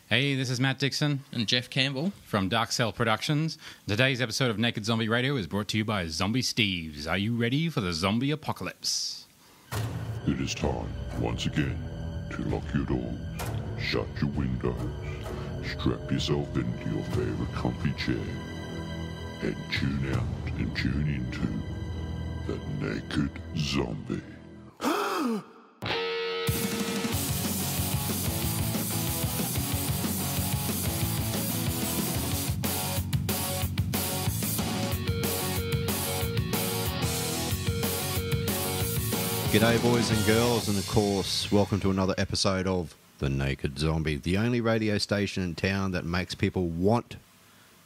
Hey, this is Matt Dixon And Jeff Campbell from Dark Cell Productions. Today's episode of Naked Zombie Radio is brought to you by Zombie Steves. Are you ready for the zombie apocalypse? It is time, once again, to lock your doors, shut your windows, strap yourself into your favorite comfy chair, and tune out and tune into the Naked Zombie. G'day boys and girls, and of course, welcome to another episode of The Naked Zombie, the only radio station in town that makes people want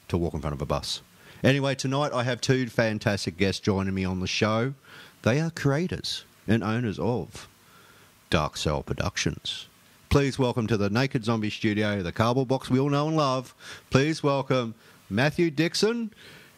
to walk in front of a bus. Anyway, tonight I have two fantastic guests joining me on the show. They are creators and owners of Dark Cell Productions. Please welcome to the Naked Zombie studio, the cardboard box we all know and love. Please welcome Matthew Dixon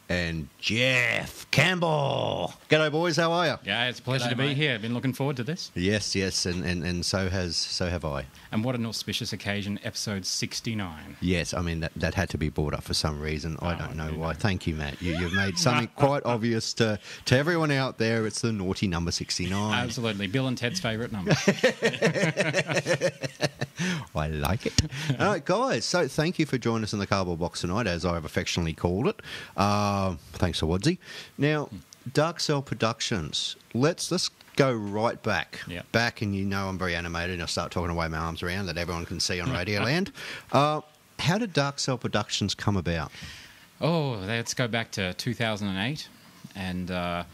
and Jeff Campbell. G'day, boys. How are you? Yeah, it's a pleasure to be mate. here. I've been looking forward to this. Yes, and so have I. And what an auspicious occasion, episode 69. Yes, I mean, that had to be brought up for some reason. I don't know why. know. Thank you, Matt. You've made something quite obvious to everyone out there. It's the naughty number 69. Absolutely. Bill and Ted's favourite number. I like it. All right, guys, so thank you for joining us in the cardboard box tonight, as I've affectionately called it. Thanks to Woodsy. Now, Dark Cell Productions, let's go right back. Yep. Back, and you know I'm very animated, and I'll start talking away my arms around that everyone can see on Radioland. How did Dark Cell Productions come about? Oh, let's go back to 2008. And I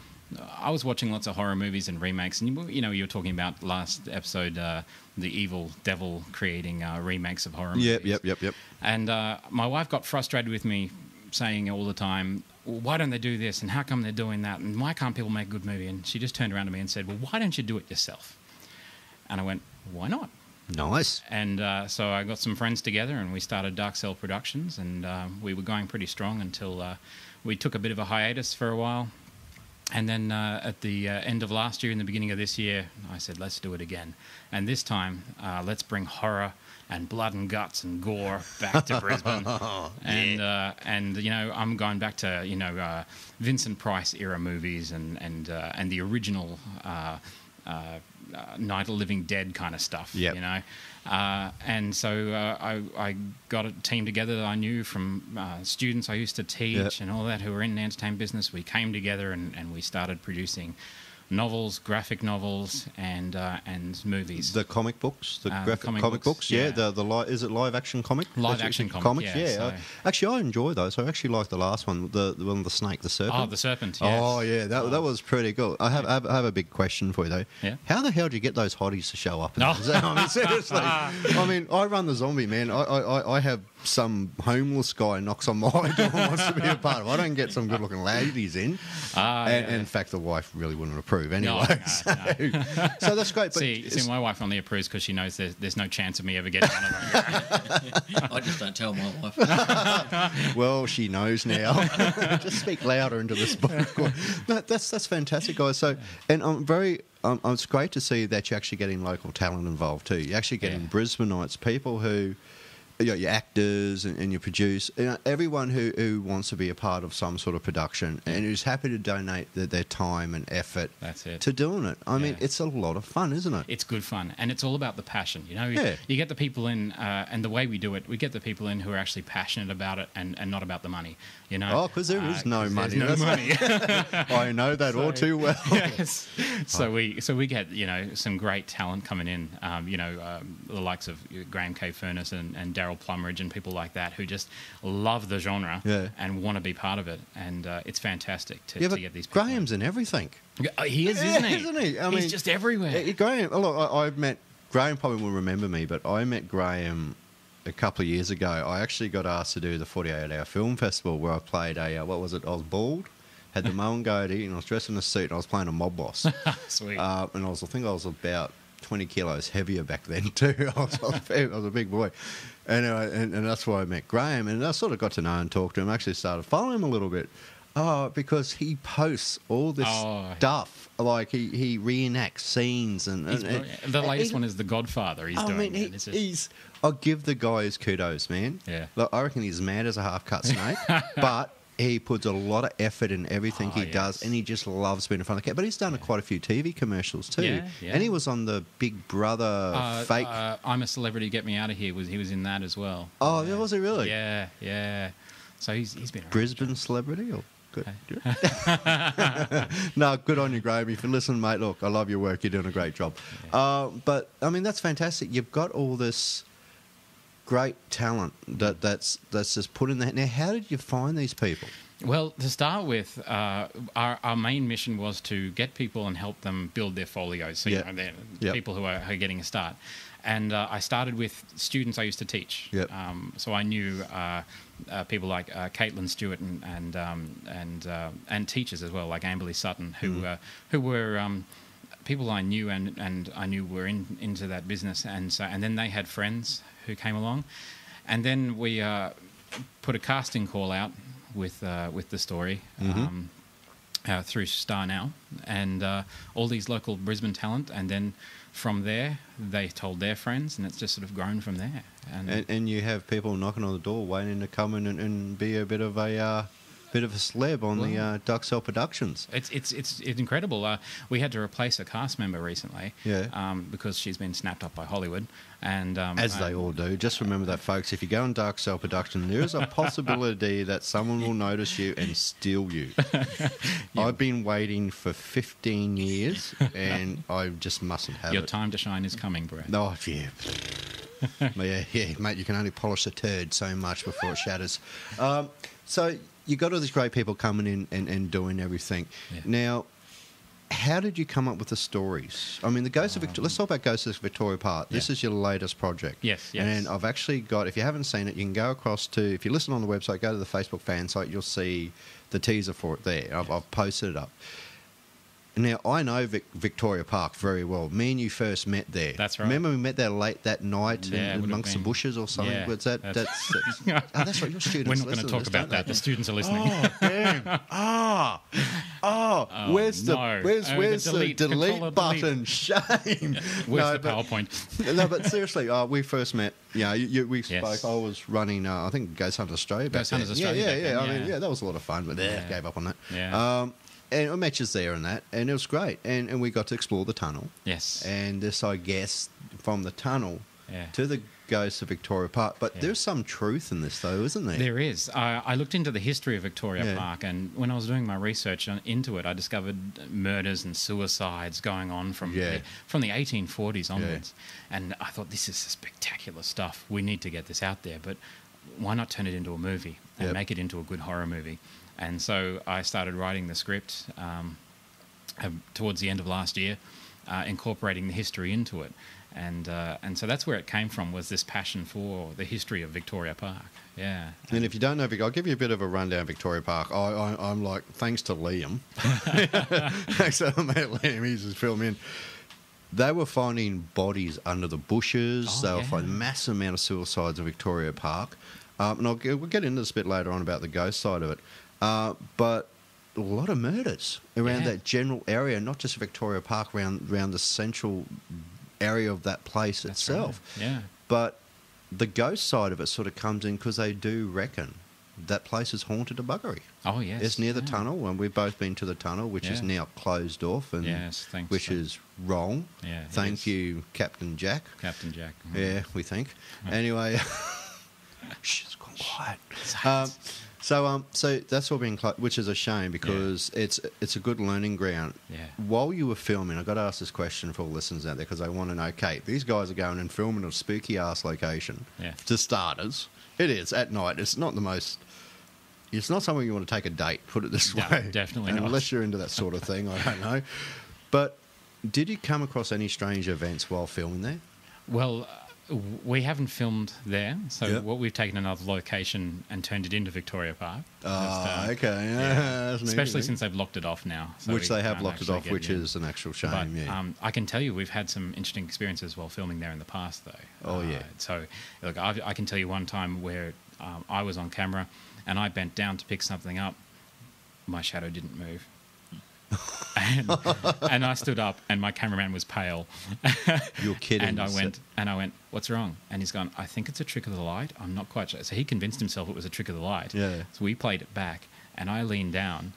was watching lots of horror movies and remakes. And, you were talking about last episode, the evil devil creating remakes of horror movies. Yep. And my wife got frustrated with me saying all the time, well, why don't they do this? And how come they're doing that? And why can't people make a good movie? And she just turned around to me and said, well, why don't you do it yourself? And I went, why not? Nice. And so I got some friends together and we started Dark Cell Productions, and we were going pretty strong until we took a bit of a hiatus for a while. And then at the end of last year and the beginning of this year, I said, let's do it again. And this time, let's bring horror and blood and guts and gore back to Brisbane. And I'm going back to, Vincent Price era movies and the original Night of the Living Dead kind of stuff, Yep. And so I got a team together that I knew from students I used to teach Yep. and all that who were in the entertainment business. We came together and we started producing novels, graphic novels, and movies. The comic books, the The graphic comic comic books, books, yeah. Is it live action comic? Live action comics, yeah, so- Actually, I enjoy those. I actually like the last one, the one with the snake, the serpent. Oh, the serpent, yes. Oh, yeah, that was pretty good. I have a big question for you, though. Yeah? How the hell do you get those hotties to show up? Oh. I mean, seriously. I mean, I run the zombie, man. I have some homeless guy knocks on my door and wants to be a part of it. I don't get some good-looking ladies in. And in fact, the wife really wouldn't approve anyway. No. So that's great. But See, my wife only approves because she knows there's no chance of me ever getting one of them. I just don't tell my wife. well, she knows now. Just speak louder into this book. No, that's fantastic, guys. So, and it's great to see that you're actually getting local talent involved too. You're actually getting Brisbaneites, people who, your actors and your produce, everyone who wants to be a part of some sort of production and who's happy to donate their time and effort That's it. to doing it. I mean, it's a lot of fun, isn't it? It's good fun, and it's all about the passion. Yeah. You get the people in, and the way we do it, we get the people in who are actually passionate about it and not about the money. Oh, because there is no 'cause money. There's no money. I know that all too well. Yes. So we get some great talent coming in. The likes of Graham K. Furness and Daryl Plumridge and people like that who just love the genre and want to be part of it. And it's fantastic to get these people. Graham's in everything. He is, isn't he? Isn't he? I mean, he's just everywhere. Graham, look, I've met Graham. Probably will remember me, but I met Graham a couple of years ago. I actually got asked to do the 48-hour film festival where I played I was bald, had the mow and goatee, and I was dressed in a suit, and I was playing a mob boss. Sweet. And I think I was about 20 kilos heavier back then too. I was a big boy. And that's why I met Graham, and I sort of got to know and talk to him. I actually started following him a little bit. Oh, because he posts all this stuff. Like he reenacts scenes The latest one is The Godfather. He's doing it. I'll give the guy his kudos, man. Yeah. Look, I reckon he's mad as a half-cut snake, but he puts a lot of effort in everything he does, and he just loves being in front of the camera. But he's done quite a few TV commercials too. Yeah. And he was on the Big Brother fake. I'm a Celebrity, Get Me Out of Here. He was in that as well. Oh, was he really? Yeah. So he's been around. Brisbane Celebrity or? Good. No, good on you, Graham. If you listen, mate, look, I love your work. You're doing a great job. Yeah. But, I mean, that's fantastic. You've got all this great talent that's just put in there. Now, how did you find these people? Well, to start with, our main mission was to get people and help them build their folios. So, they're people who are getting a start. And I started with students I used to teach. Yep. So I knew people like Caitlin Stewart and teachers as well, like Amberly Sutton, who were people I knew and I knew were into that business. And then they had friends who came along, and then we put a casting call out with the story. Through Star Now and all these local Brisbane talent, and then from there they told their friends, and it's just sort of grown from there. And you have people knocking on the door waiting to come in and be a bit of a celeb on the Duck Cell Productions. It's incredible. We had to replace a cast member recently, because she's been snapped up by Hollywood, and as they all do. Just remember that, folks. If you go on Dark Cell Production, there is a possibility that someone will notice you and steal you. I've been waiting for 15 years, and I just mustn't have Your it. time to shine is coming, Brad. Oh yeah. yeah, mate. You can only polish a turd so much before it shatters. So you got all these great people coming in and doing everything. Yeah. Now, how did you come up with the stories? I mean, the Ghost of Victoria. Let's talk about Ghost of Victoria Park. This is your latest project. Yes. And I've actually got, if you haven't seen it, you can go across to, if you listen on the website, go to the Facebook fan site, you'll see the teaser for it there. I've posted it up. Now, I know Victoria Park very well. Me and you first met there. That's right. Remember we met there late that night amongst the bushes or something? Yeah, that's right, your students. We're not going to talk about that. The students are listening. Oh, damn. Where's the delete button? Shame. Where's the PowerPoint? No, but seriously, we first met. We spoke. I was running, I think, Ghost Hunters Australia. Ghost Hunters Australia. I mean, that was a lot of fun, but gave up on that. Yeah. And I met you there and that, and it was great. And we got to explore the tunnel. Yes. And this, I guess, from the tunnel to the Ghost of Victoria Park. But there's some truth in this, though, isn't there? There is. I looked into the history of Victoria Park, and when I was doing my research into it, I discovered murders and suicides going on from the 1840s onwards. Yeah. And I thought, this is spectacular stuff. We need to get this out there. But why not turn it into a movie and make it into a good horror movie? And so I started writing the script towards the end of last year, incorporating the history into it. And so that's where it came from, was this passion for the history of Victoria Park. Yeah. And if you don't know, I'll give you a bit of a rundown of Victoria Park. I'm like, thanks to Liam. Thanks to Liam, he's just filming. They were finding bodies under the bushes. They were finding a massive amount of suicides in Victoria Park. And we'll get into this a bit later on about the ghost side of it. But a lot of murders around that general area, not just Victoria Park, around the central area of that place itself. Right. Yeah. But the ghost side of it sort of comes in because they do reckon that place is haunted to buggery. Oh, yes. It's near the tunnel, and we've both been to the tunnel, which is now closed off, and which is wrong. Yeah, Thank you, Captain Jack. Captain Jack. Yeah, we think. Anyway, shh, it's gone quiet. So that's all been which is a shame, because it's a good learning ground. Yeah. While you were filming, I got to ask this question for all the listeners out there, because I want to know, Kate, these guys are going and filming a spooky ass location. Yeah. To starters, it is at night. It's not the most. It's not somewhere you want to take a date. Put it this way. Definitely not. Unless you're into that sort of thing, I don't know. But did you come across any strange events while filming there? Well, we haven't filmed there, so what we've taken another location and turned it into Victoria Park. Okay. Yeah. Especially since they've locked it off now. So which they have locked it off, which is an actual shame. But, I can tell you we've had some interesting experiences while filming there in the past, though. Oh, yeah. So, look, I can tell you one time where I was on camera and I bent down to pick something up. my shadow didn't move. And I stood up, and my cameraman was pale. You're kidding. And I went, what's wrong? And he's gone, I think it's a trick of the light. I'm not quite sure. So he convinced himself it was a trick of the light. Yeah. So we played it back, and I leaned down.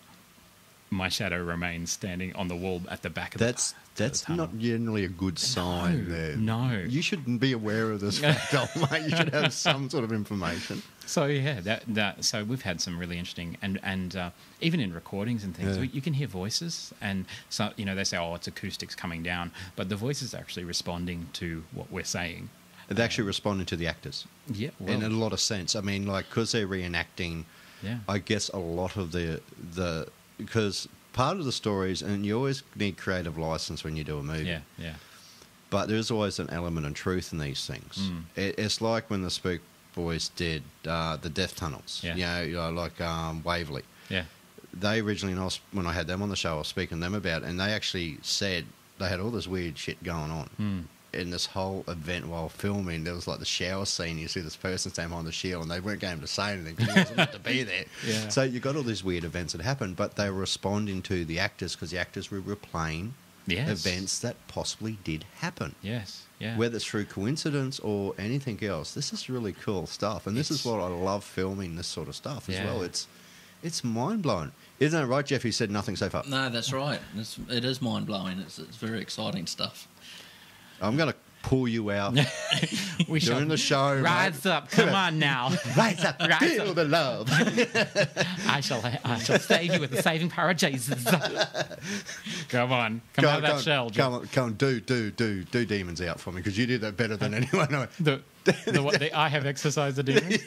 My shadow remains standing on the wall at the back of That's tunnel. not generally a good sign there. No. You shouldn't be aware of this fact, old mate. You should have some sort of information. So yeah, so we've had some really interesting and even in recordings and things, you can hear voices, and so they say, oh, it's acoustics coming down, but the voices are actually responding to what we're saying. They're actually responding to the actors. Yeah, well, in a lot of sense. I mean, like, because they're reenacting. Yeah. I guess a lot of the because part of the stories, and you always need creative license when you do a movie. Yeah, yeah. But there's always an element of truth in these things. It's like when the Spook Boys did the Death Tunnels. Yeah. Like Waverley. Yeah. They originally, when I had them on the show, I was speaking to them about it, and they actually said they had all this weird shit going on. In this whole event while filming, there was like the shower scene. You see this person stand behind the shield, and they weren't going to say anything because he wasn't meant to be there. Yeah. So you got all these weird events that happen, but they were responding to the actors because the actors were replaying events that possibly did happen. Yes, yeah. Whether it's through coincidence or anything else, this is really cool stuff, and this is what I love filming this sort of stuff as well. It's mind blowing, isn't that right, Jeff? You said nothing so far. No, that's right. It is mind blowing. It's very exciting stuff. I'm going to pull you out during the show. Rise up, come on now. Rise up, feel the love. I shall save you with the saving power of Jesus. Come on, come out of that shell. Come on, do demons out for me, because you do that better than anyone. I have exorcised the demons.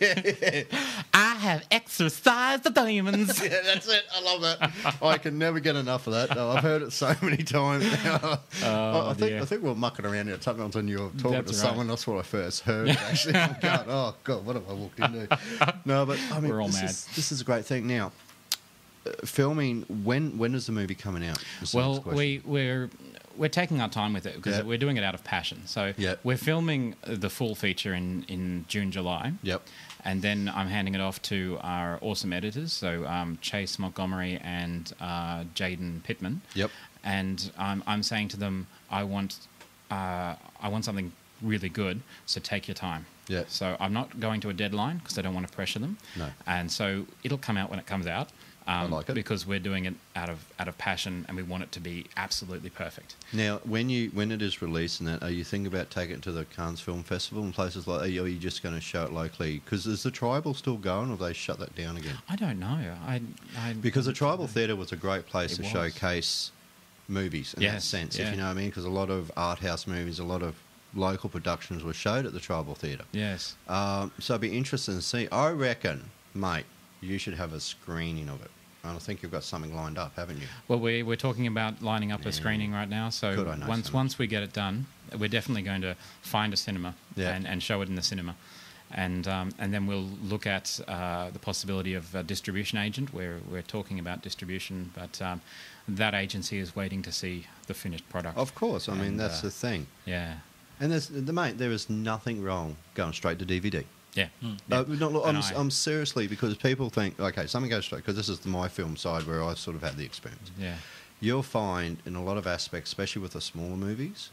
I have exorcised the demons. Yeah, that's it. I love that. I can never get enough of that. I've heard it so many times now. I think we're mucking around here. Sometimes when you're talking to someone, that's what I first heard. Actually, I'm going, oh God, what have I walked into? No, but I mean, we're all mad. This is a great thing. Now, filming. When is the movie coming out? Well, we're taking our time with it because we're doing it out of passion. So we're filming the full feature in June, July. Yep. And then I'm handing it off to our awesome editors, so Chase Montgomery and Jaden Pittman. Yep. And I'm saying to them, I want something really good, so take your time. Yeah. So I'm not going to a deadline because I don't want to pressure them. No. And so it'll come out when it comes out. I like it because we're doing it out of passion, and we want it to be absolutely perfect. Now, when it is released, and that, are you thinking about taking it to the Cannes Film Festival and places like? Are you just going to show it locally? Because is the Tribal still going, or have they shut that down again? I don't know. Because the Tribal Theatre was a great place to showcase movies in that sense, if you know what I mean. Because a lot of art house movies, a lot of local productions were showed at the Tribal Theatre. Yes. So it'd be interesting to see. I reckon, mate, you should have a screening of it. I think you've got something lined up, haven't you? Well, we're talking about lining up a screening right now. So once we get it done, we're definitely going to find a cinema and show it in the cinema, and then we'll look at the possibility of a distribution agent. We're talking about distribution, but that agency is waiting to see the finished product. Of course, I mean that's the thing. Yeah. And there is nothing wrong going straight to DVD. Yeah. I'm seriously, because people think, okay, something goes straight, because this is my film side where I sort of had the experience. Yeah. You'll find in a lot of aspects, especially with the smaller movies,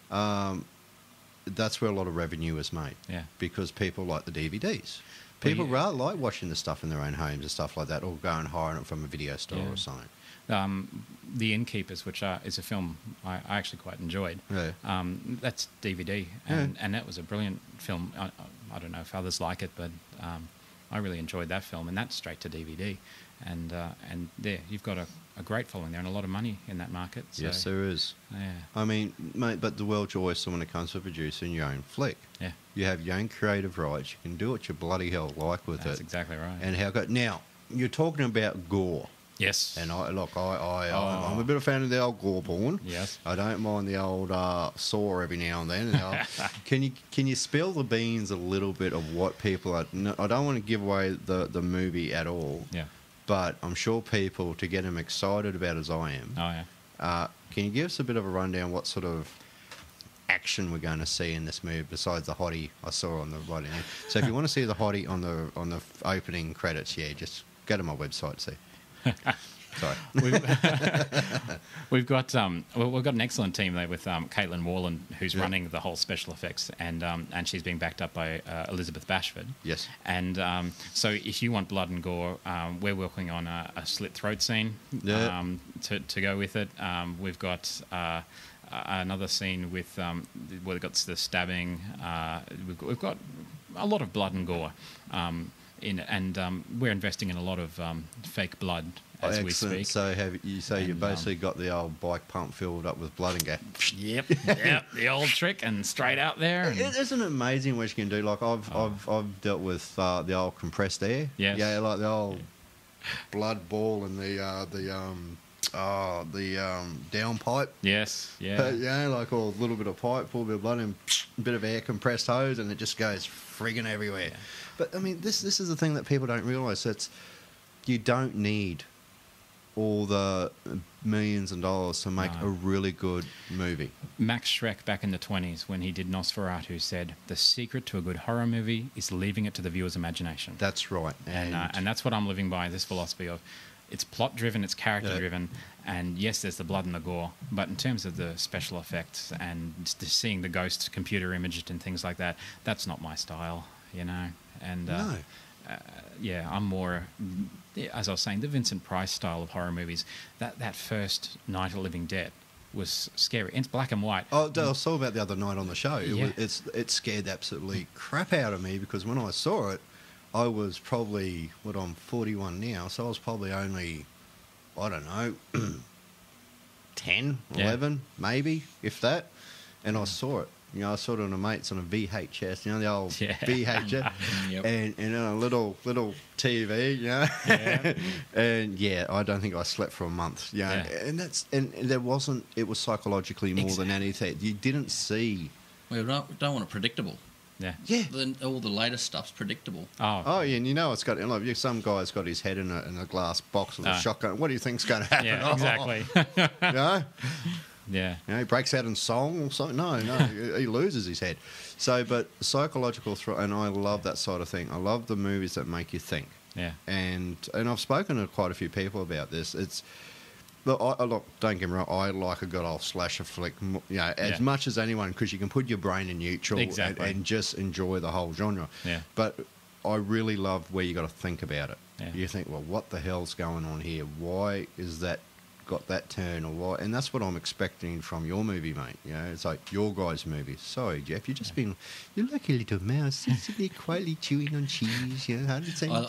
that's where a lot of revenue is made. Yeah. Because people like the DVDs. People rather like watching the stuff in their own homes and stuff like that, or go and hiring it from a video store or something. The Innkeepers, which is a film I actually quite enjoyed. Yeah. That's DVD, and that was a brilliant film. I don't know if others like it, but I really enjoyed that film, and that's straight to DVD. And there, you've got a great following there, and a lot of money in that market. So, yes, there is. Yeah. I mean, mate, but the world's oyster when it comes to producing your own flick. Yeah. You have your own creative rights. You can do what you bloody hell like with it. That's exactly right. And how good. Now, you're talking about gore. Yes. And I'm a bit of a fan of the old gore porn. Yes. I don't mind the old saw every now and then. Can you spill the beans a little bit of what people are? No, I don't want to give away the movie at all. Yeah. But I'm sure people, to get them excited about as I am. Oh yeah. Can you give us a bit of a rundown what sort of action we're going to see in this movie besides the hottie I saw on the right end? So if you want to see the hottie on the opening credits, just go to my website, see. Sorry. We've got we've got an excellent team there with Caitlin Warland, who's running the whole special effects, and she's being backed up by Elizabeth Bashford. Yes. And so if you want blood and gore, we're working on a slit throat scene to go with it. We've got another scene with where we've got the stabbing. We've got a lot of blood and gore. We're investing in a lot of fake blood as we speak. So you basically got the old bike pump filled up with blood and go. Yep, the old trick and straight out there. Isn't it amazing what you can do? Like I've dealt with the old compressed air. Yes. Yeah, like the old blood ball and the downpipe. Yes, yeah. Yeah, like a little bit of pipe, full bit of blood, and a bit of air compressed hose, and it just goes friggin' everywhere. Yeah. But I mean, this is the thing that people don't realise. It's you don't need all the millions of dollars to make a really good movie. Max Schreck back in the 1920s, when he did Nosferatu, said the secret to a good horror movie is leaving it to the viewer's imagination. That's right, and that's what I'm living by. This philosophy of it's plot driven, it's character driven, and yes, there's the blood and the gore, but in terms of the special effects and seeing the ghosts computer imaged and things like that, that's not my style, you know. And I'm more, as I was saying, the Vincent Price style of horror movies. That first Night of the Living Dead was scary. It's black and white. Oh, I saw about the other night on the show. It scared the absolutely crap out of me, because when I saw it, I was probably, I'm 41 now, so I was probably only, I don't know, 10, 11, maybe, if that. And I saw it. You know, I saw it on a mate's on a VHS, you know, the old VHS, and on a little TV, you know, and I don't think I slept for a month, you know, and it was psychologically more than anything. You didn't see. We don't want it predictable. Yeah. All the latest stuff's predictable. Oh, yeah, and you know it's got. Like, some guy's got his head in a glass box with a shotgun. What do you think's going to happen? Yeah, exactly. You know? Yeah. You know, he breaks out in song or something. No, he loses his head. So, but psychological and I love that sort of thing. I love the movies that make you think. Yeah. And I've spoken to quite a few people about this. Look, don't get me wrong, I like a good old slasher flick, as much as anyone, because you can put your brain in neutral and just enjoy the whole genre. Yeah. But I really love where you got to think about it. Yeah. You think, well, what the hell's going on here? Why is that got that turn, or why? And that's what I'm expecting from your movie, mate. You know, it's like your guys' movie. Sorry, Jeff, you're like a little mouse sitting there quietly chewing on cheese. You know,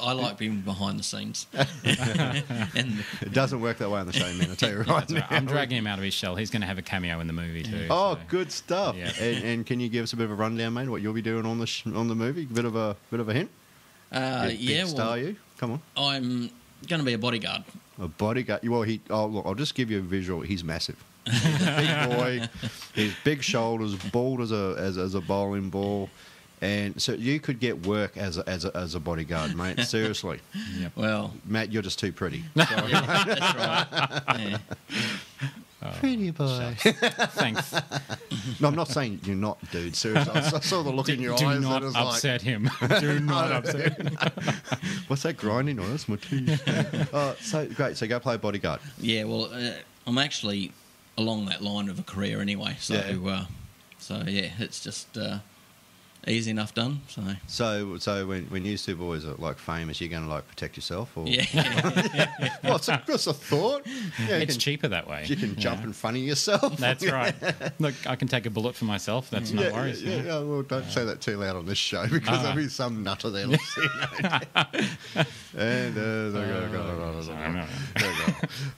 I like being behind the scenes. And it doesn't work that way on the show, man. I tell you right now. I'm dragging him out of his shell. He's going to have a cameo in the movie too. Oh, so. Good stuff. Yeah. And can you give us a bit of a rundown, mate? What you'll be doing on the movie? Bit of a hint. Big star, you. Come on. I'm going to be a bodyguard. A bodyguard. Well, look, I'll just give you a visual. He's massive. He's a big boy. He's big shoulders, bald as a bowling ball, and so you could get work as a bodyguard, mate. Seriously. Yep. Well, Matt, you're just too pretty. That's right. Yeah. Pretty boy. Thanks. No, I'm not saying you're not, dude. Seriously, I saw the look in your eyes. Do not upset him. Do not upset him. What's that grinding noise? That's my teeth. So great. So go play bodyguard. Yeah. Well, I'm actually along that line of a career anyway. So it's just easy enough done. So when you two boys are like famous, you're going to like protect yourself, or yeah. Well, it's a thought. Yeah, it's cheaper that way. You can jump in front of yourself. That's right. Look, I can take a bullet for myself. That's no worries. Yeah. Well, don't say that too loud on this show, because there'll be some nutter there listening.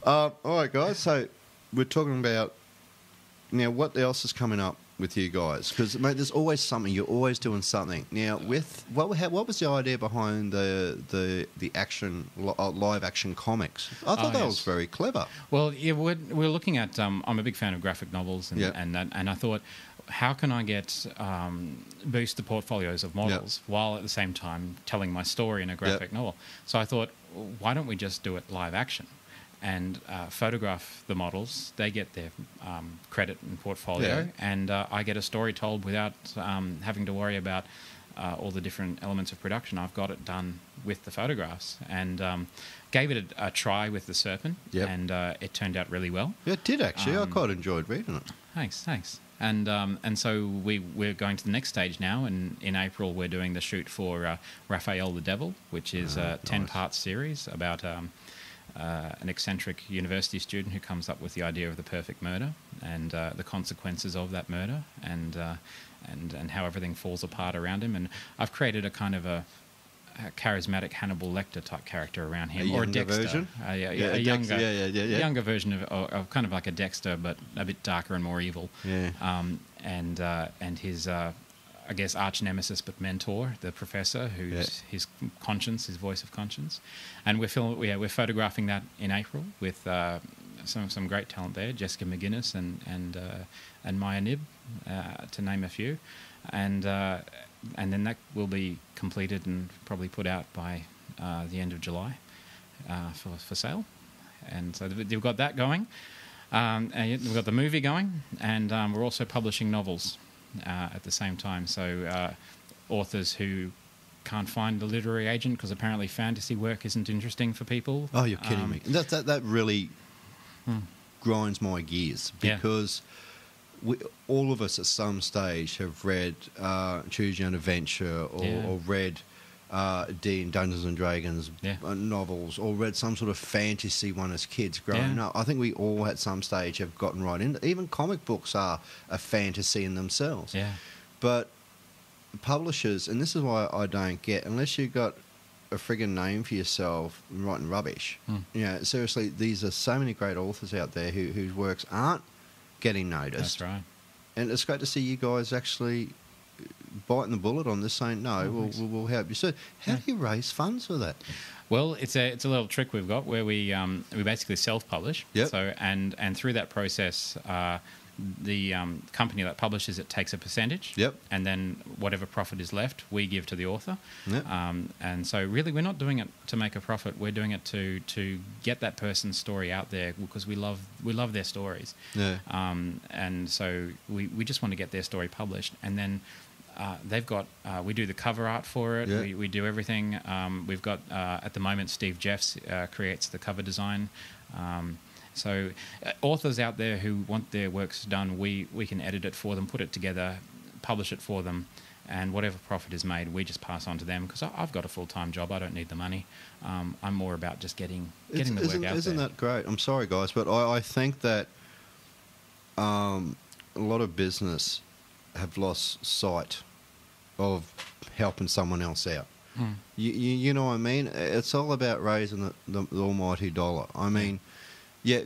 All right, guys. So we're talking about now. What else is coming up with you guys? Because, mate, there's always something. You're always doing something. Now, with what was the idea behind the action live action comics? I thought that was very clever. Well, yeah, we're looking at. I'm a big fan of graphic novels, and I thought, how can I boost the portfolios of models while at the same time telling my story in a graphic novel? So I thought, why don't we just do it live action? And photograph the models. They get their credit and portfolio, and I get a story told without having to worry about all the different elements of production. I've got it done with the photographs, and gave it a try with the serpent, and it turned out really well. Yeah, it did actually. I quite enjoyed reading it. Thanks. And so we're going to the next stage now, and in April we're doing the shoot for Raphael the Devil, which is a 10-part series about an eccentric university student who comes up with the idea of the perfect murder and the consequences of that murder, and how everything falls apart around him. And I've created a kind of a charismatic Hannibal Lecter type character around him, or a Dexter version? a younger version of kind of like a Dexter, but a bit darker and more evil. And his I guess arch nemesis but mentor, the professor, who's his conscience, his voice of conscience. And we're photographing that in April with some great talent there, Jessica McGuinness and Maya Nib, to name a few, and then that will be completed and probably put out by the end of July for sale. And so we've got that going. And we've got the movie going, and we're also publishing novels at the same time. So authors who can't find a literary agent because apparently fantasy work isn't interesting for people. Oh, you're kidding me. That really grinds my gears, because all of us at some stage have read Choose Your Own Adventure or read Dungeons and Dragons novels, or read some sort of fantasy one as kids growing up. I think we all at some stage have gotten right in. Even comic books are a fantasy in themselves. But publishers, and this is why I don't get, unless you've got a friggin' name for yourself writing rubbish. Seriously, these are so many great authors out there whose works aren't getting noticed. That's right. And it's great to see you guys actually biting the bullet on this, saying no, we'll help you. So how do you raise funds for that? Well, it's a little trick we've got where we basically self-publish. So and through that process, the company that publishes it takes a percentage. And then whatever profit is left, we give to the author. And so really, we're not doing it to make a profit. We're doing it to get that person's story out there, because we love their stories. And so we just want to get their story published, and then. They've got. We do the cover art for it. We do everything. We've got at the moment Steve Jeffs creates the cover design. So authors out there who want their works done, we can edit it for them, put it together, publish it for them, and whatever profit is made, we just pass on to them, because I've got a full-time job. I don't need the money. I'm more about just getting the work out there. Isn't that great? I'm sorry, guys, but I think that a lot of business have lost sight of helping someone else out. You know what I mean? It's all about raising the almighty dollar. I mean,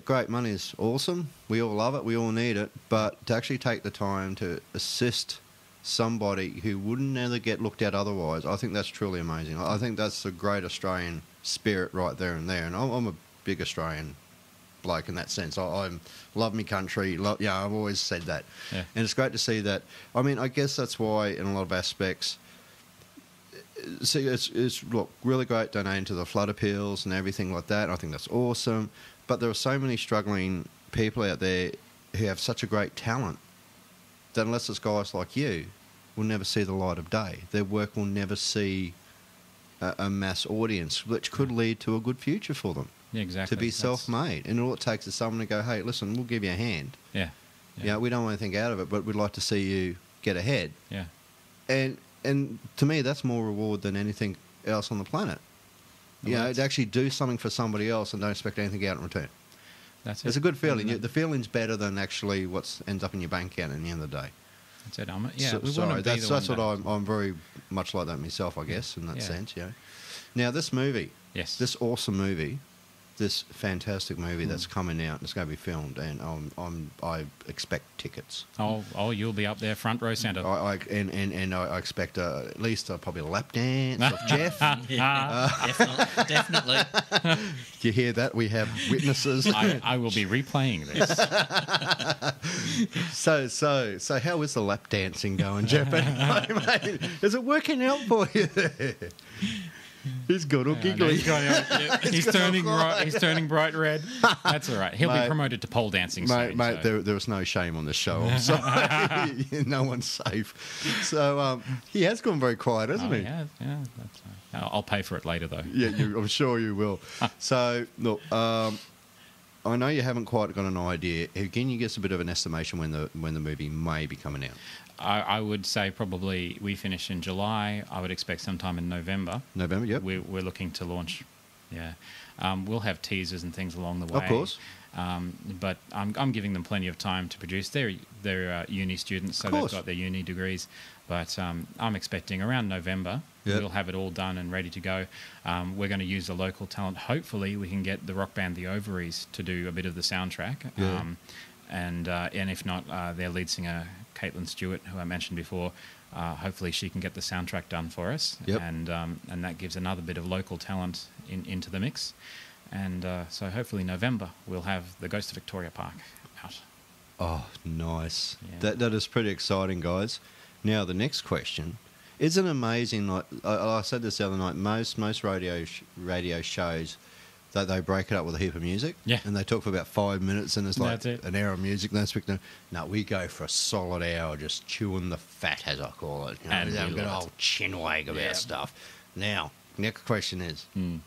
great money is awesome. We all love it. We all need it. But to actually take the time to assist somebody who wouldn't never get looked at otherwise, I think that's truly amazing. I think that's a great Australian spirit right there and there. And I'm a big Australian bloke in that sense. I love me country. I've always said that. And it's great to see that. I mean, I guess that's why in a lot of aspects, see, it's look, really great donating to the flood appeals and everything like that. I think that's awesome. But there are so many struggling people out there who have such a great talent that unless it's guys like you, will never see the light of day. Their work will never see a mass audience, which could lead to a good future for them. Exactly. To be self-made. And all it takes is someone to go, hey, listen, we'll give you a hand. We don't want anything out of it, but we'd like to see you get ahead. And to me, that's more reward than anything else on the planet. To actually do something for somebody else and don't expect anything out in return. That's it. It's a good feeling. The feeling's better than actually what ends up in your bank account at the end of the day. That's it. That's what I'm very much like that myself, I guess, in that sense. Now, this movie, this awesome movie, this fantastic movie that's coming out and it's going to be filmed, and I expect tickets. Oh, you'll be up there front row centre. I expect at least probably a lap dance of Jeff. Definitely. Do you hear that? We have witnesses. I will be replaying this. So how is the lap dancing going, Jeff? Is it working out for you? He's good or No, giggly. he's turning bright red. That's all right. He'll be promoted to pole dancing soon. Mate, so. there was no shame on this show. I'm sorry. No one's safe. So he has gone very quiet, hasn't he? Yeah, that's right. I'll pay for it later, though. Yeah, I'm sure you will. So, look, I know you haven't quite got an idea. Can you give us a bit of an estimation when the movie may be coming out? I would say probably we finish in July. I would expect sometime in November. November, yep. We're looking to launch. Yeah, we'll have teasers and things along the way. Of course. But I'm giving them plenty of time to produce. They're uni students, so they've got their uni degrees. But I'm expecting around November, we'll have it all done and ready to go. We're going to use the local talent. Hopefully, we can get the rock band The Ovaries to do a bit of the soundtrack. Yeah. And if not, their lead singer, Caitlin Stewart, who I mentioned before, hopefully she can get the soundtrack done for us. Yep. And that gives another bit of local talent into the mix. And so hopefully November, we'll have the Ghost of Victoria Park out. Oh, nice. Yeah. That is pretty exciting, guys. Now, the next question. Isn't it amazing, like I said this the other night, most radio shows, that they break it up with a heap of music. Yeah. And they talk for about 5 minutes and it's like That's it. an hour of music. No, we go for a solid hour just chewing the fat, as I call it. You know, And we have a good love it. old chinwag about Yeah. stuff. Now, next question is,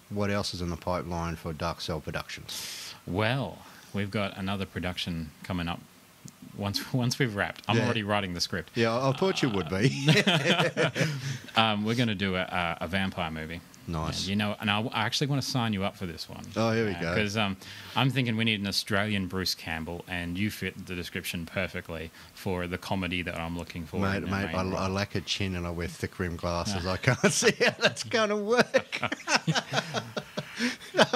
what else is in the pipeline for Dark Cell Productions? Well, we've got another production coming up. Once we've wrapped, I'm already writing the script. Yeah, I thought you would be. We're going to do a vampire movie. Nice. And, and I actually want to sign you up for this one. Oh, here we go. Because I'm thinking we need an Australian Bruce Campbell, and you fit the description perfectly for the comedy that I'm looking for. Mate, I lack a chin and I wear thick rimmed glasses. I can't see how that's going to work.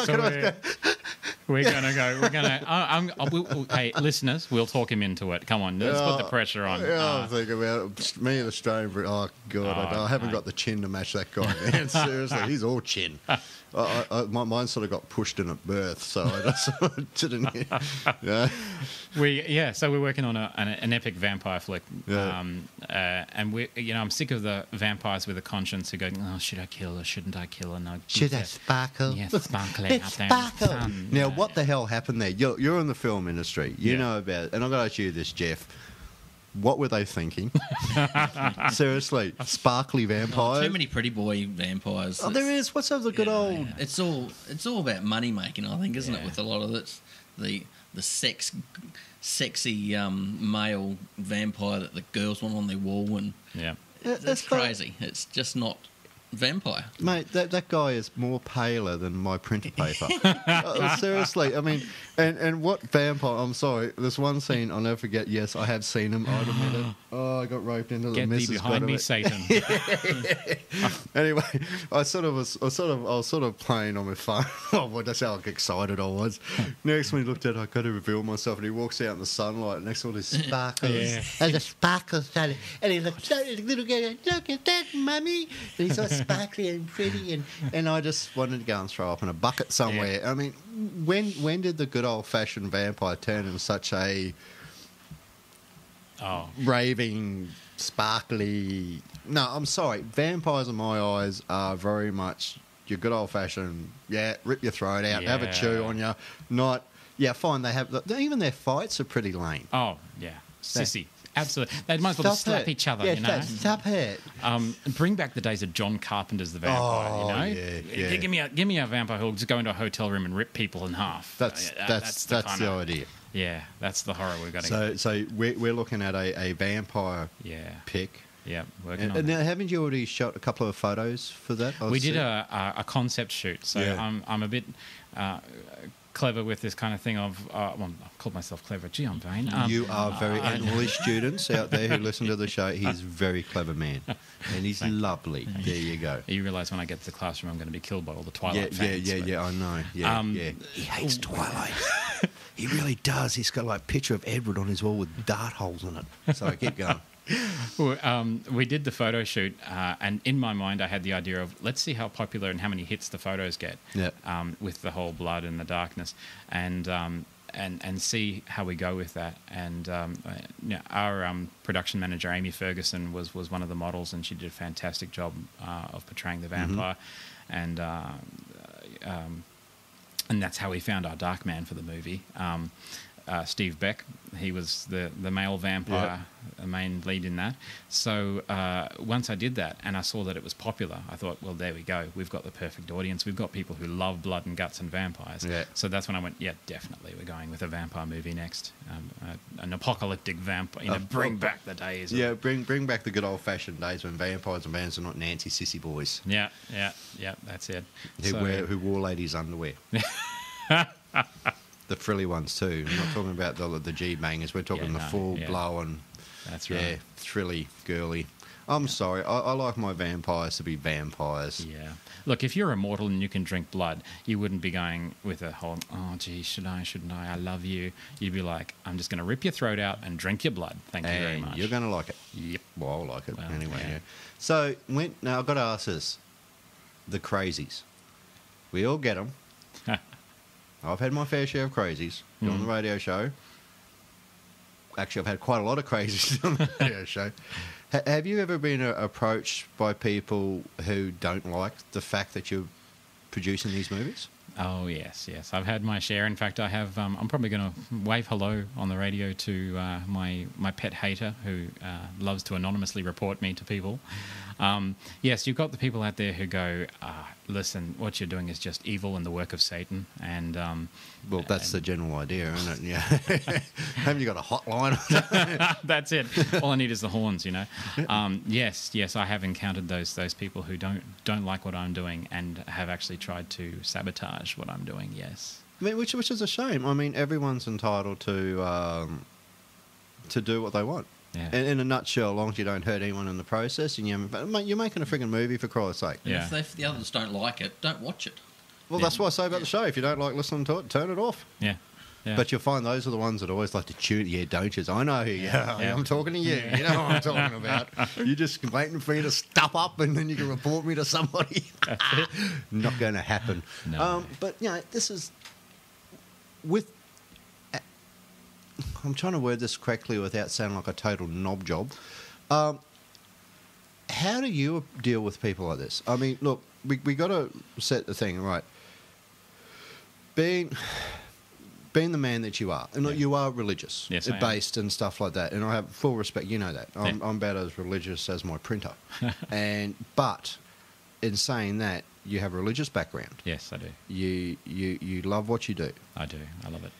So we're going to go. We're going to. Hey, listeners, we'll talk him into it. Come on, let's put the pressure on. I'm thinking about it. Me and Australian. Oh God, I haven't got the chin to match that guy, man. Seriously, he's all chin. Mine sort of got pushed in at birth, so I just didn't. Yeah. So we're working on an epic vampire flick. Yeah. And I'm sick of the vampires with a conscience who go, oh, should I kill her? Shouldn't I kill her? No. Should I sparkle? Yeah, sparkle out there. Sparkle. Now, what the hell happened there? You're in the film industry. You know about it. And I've got to ask you this, Jeff. What were they thinking? Seriously, sparkly vampires. Too many pretty boy vampires. Oh, there is. What's up the good old? Yeah. It's all about money making, I think, isn't it? With a lot of it, the sexy male vampire that the girls want on their wall, and it's crazy. It's just not vampire. Mate, that guy is more paler than my printer paper. Seriously, I mean, and what vampire? I'm sorry, there's one scene I'll never forget. Yes, I have seen him. I'd admit it. Oh, I got roped into the Get thee missus behind me, Satan. Anyway, I was sort of playing on my phone. Oh, well, that's how excited I was. Next when he looked at it, I got to reveal myself, and he walks out in the sunlight next to all his sparkles. And the sparkles started, and he looked, little guy, look at that, mummy. And he's so sparkly and pretty, and I just wanted to go and throw up in a bucket somewhere. I mean, when did the good old-fashioned vampire turn into such a raving, sparkly... No, I'm sorry. Vampires in my eyes are very much your good old-fashioned, rip your throat out, have a chew on you. Not... Yeah, fine, they have... Even their fights are pretty lame. Oh, yeah. Sissy. Absolutely. They might as well just slap each other, Stop it. Bring back the days of John Carpenter's The Vampire, Yeah. Give me a vampire who'll just go into a hotel room and rip people in half. That's the idea. Yeah, that's the horror we've got to get. So we're looking at a vampire pick. Yeah, working on And that. now, haven't you already shot a couple of photos for that? We did a concept shoot, so I'm a bit... clever with this kind of thing of I called myself clever. Gee, I'm vain. You are very, and all his students out there who listen to the show, he's a very clever man, and he's lovely. There you go. You realise when I get to the classroom, I'm going to be killed by all the Twilight fans. Yeah, I know. Yeah. He hates Twilight. He really does. He's got like a picture of Edward on his wall with dart holes in it. So keep going. We did the photo shoot, and in my mind, I had the idea of let's see how popular and how many hits the photos get with the whole blood and the darkness. And and see how we go with that. And our production manager Amy Ferguson was one of the models, and she did a fantastic job of portraying the vampire, and that's how we found our dark man for the movie. Steve Beck, he was the male vampire, the main lead in that. So once I did that and I saw that it was popular, I thought, well, there we go. We've got the perfect audience. We've got people who love blood and guts and vampires. Yeah. So that's when I went, yeah, definitely, we're going with a vampire movie next. An apocalyptic vampire, bring back the days. Yeah, bring back the good old-fashioned days when vampires and vamps are not Nancy sissy boys. Yeah, that's it. Who wore ladies' underwear. The frilly ones too. I'm not talking about the G-bangers. We're talking the full-blown, that's right. Yeah, thrilly, girly. I'm sorry. I like my vampires to be vampires. Yeah. Look, if you're immortal and you can drink blood, you wouldn't be going with a whole, oh, gee, should I, shouldn't I love you. You'd be like, I'm just going to rip your throat out and drink your blood. Thank you very much. You're going to like it. Yep. Well, I like it. Well, anyway, yeah. So, now I've got to ask this. The crazies. We all get them. I've had my fair share of crazies on the radio show. Actually, I've had quite a lot of crazies on the radio show. Have you ever been approached by people who don't like the fact that you're producing these movies? Oh, yes. I've had my share. In fact, I have. I'm probably going to wave hello on the radio to my pet hater who loves to anonymously report me to people. Yes, you've got the people out there who go, listen, what you're doing is just evil and the work of Satan. And well, that's the general idea, isn't it? Yeah. Haven't you got a hotline? That's it. All I need is the horns, Yes, I have encountered those people who don't like what I'm doing and have actually tried to sabotage what I'm doing. Yes. I mean, which is a shame. I mean, everyone's entitled to do what they want. Yeah. And in a nutshell, as long as you don't hurt anyone in the process, and you're making a frigging movie, for Christ's sake. And if the others don't like it, don't watch it. Well, that's what I say about the show. If you don't like listening to it, turn it off. Yeah. But you'll find those are the ones that always like to tune. Yeah, don't you? I know who you are. I'm talking to you. You know what I'm talking about. You're just waiting for me to stop up and then you can report me to somebody. Not going to happen. No. But, this is... I'm trying to word this correctly without sounding like a total knob job. How do you deal with people like this? I mean, look, we got to set the thing right. Being the man that you are, and you are religious, based and stuff like that, and I have full respect. You know that I'm about as religious as my printer, but in saying that, you have a religious background. Yes, I do. You love what you do. I do. I love it.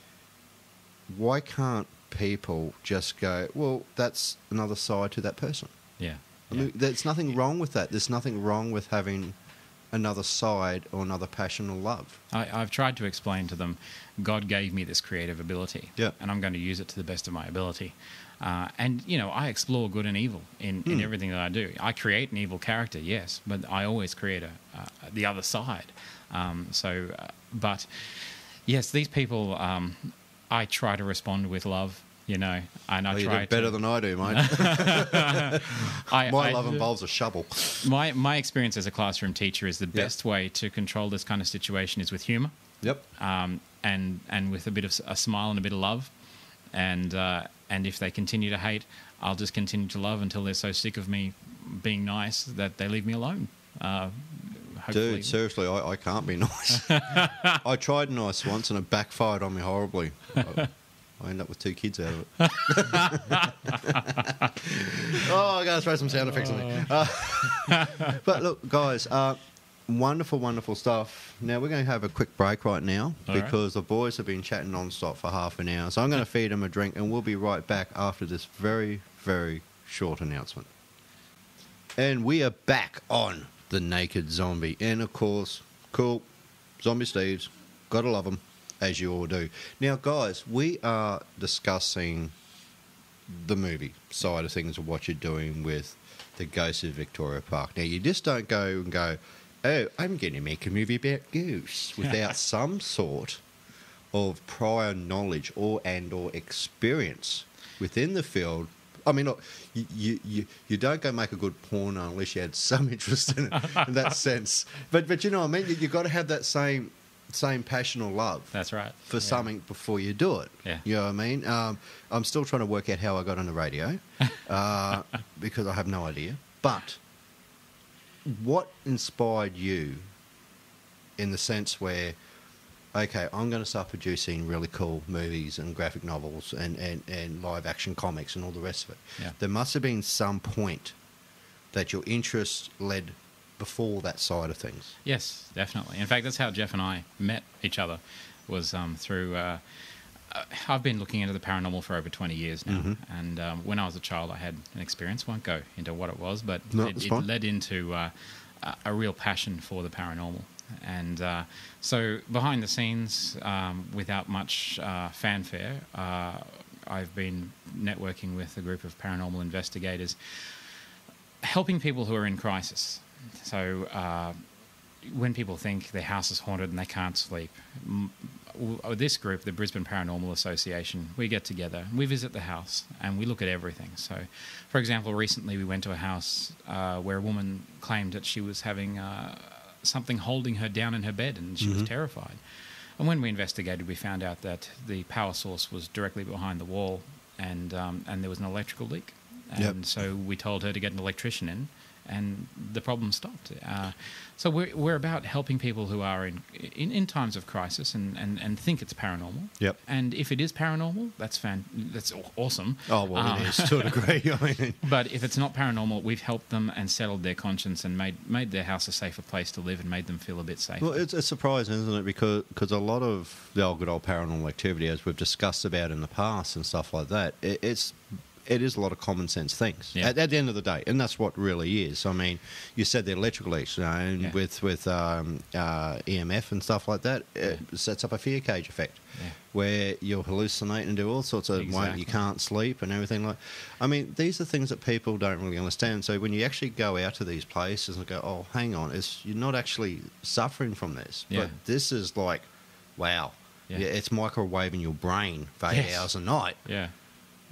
Why can't people just go, well, that's another side to that person? Yeah. I mean, there's nothing wrong with that. There's nothing wrong with having another side or another passion or love. I've tried to explain to them, God gave me this creative ability, and I'm going to use it to the best of my ability. And, I explore good and evil in everything that I do. I create an evil character, yes, but I always create the other side. But, yes, these people... I try to respond with love, and I try you do better than I do, mate. My love involves a shovel. My experience as a classroom teacher is the best way to control this kind of situation is with humour. Yep. And with a bit of a smile and a bit of love, and if they continue to hate, I'll just continue to love until they're so sick of me being nice that they leave me alone. Hopefully. Dude, seriously, I can't be nice. I tried nice once and it backfired on me horribly. I ended up with 2 kids out of it. I got to throw some sound effects on there. But look, guys, wonderful, wonderful stuff. Now, we're going to have a quick break right now because the boys have been chatting non-stop for half an hour. So I'm going to feed them a drink and we'll be right back after this very, very short announcement. And we are back on The Naked Zombie. And, of course, cool, Zombie Steves, gotta love them, as you all do. Now, guys, we are discussing the movie side of things of what you're doing with the Ghost of Victoria Park. Now, you just don't go and go, oh, I'm going to make a movie about ghosts without some sort of prior knowledge or experience within the field. I mean, look, you don't go make a good porno unless you had some interest in it in that sense. But you know what I mean? You've got to have that same same passion or love. That's right. For something before you do it. Yeah. You know what I mean? I'm still trying to work out how I got on the radio because I have no idea. But what inspired you in the sense where, okay, I'm going to start producing really cool movies and graphic novels and live action comics and all the rest of it. Yeah. There must have been some point that your interest led before that side of things. Yes, definitely. In fact, that's how Jeff and I met each other, was through... I've been looking into the paranormal for over 20 years now. Mm-hmm. And when I was a child, I had an experience. Won't go into what it was, but it led into a real passion for the paranormal. And so behind the scenes, without much fanfare, I've been networking with a group of paranormal investigators, helping people who are in crisis. So when people think their house is haunted and they can't sleep, this group, the Brisbane Paranormal Association, we get together, we visit the house, and we look at everything. So, for example, recently we went to a house where a woman claimed that she was having something holding her down in her bed, and she was terrified. And when we investigated, we found out that the power source was directly behind the wall, and there was an electrical leak. And so we told her to get an electrician in, and the problem stopped. So we're about helping people who are in times of crisis and think it's paranormal. Yep. And if it is paranormal, that's awesome. Oh, well, it is to a degree. I mean. But if it's not paranormal, we've helped them and settled their conscience and made their house a safer place to live and made them feel a bit safer. Well, it's surprising, isn't it? Because a lot of the good old paranormal activity, as we've discussed about in the past and stuff like that, it is a lot of common sense things at the end of the day, and that's what really is. I mean, you said the electrical leaks, and with EMF and stuff like that, it sets up a fear cage effect where you'll hallucinate and do all sorts of you can't sleep and everything like. I mean, these are things that people don't really understand. So when you actually go out to these places and go, oh, hang on, you're not actually suffering from this, but this is like, wow, it's microwaving your brain for 8 hours a night. Yeah.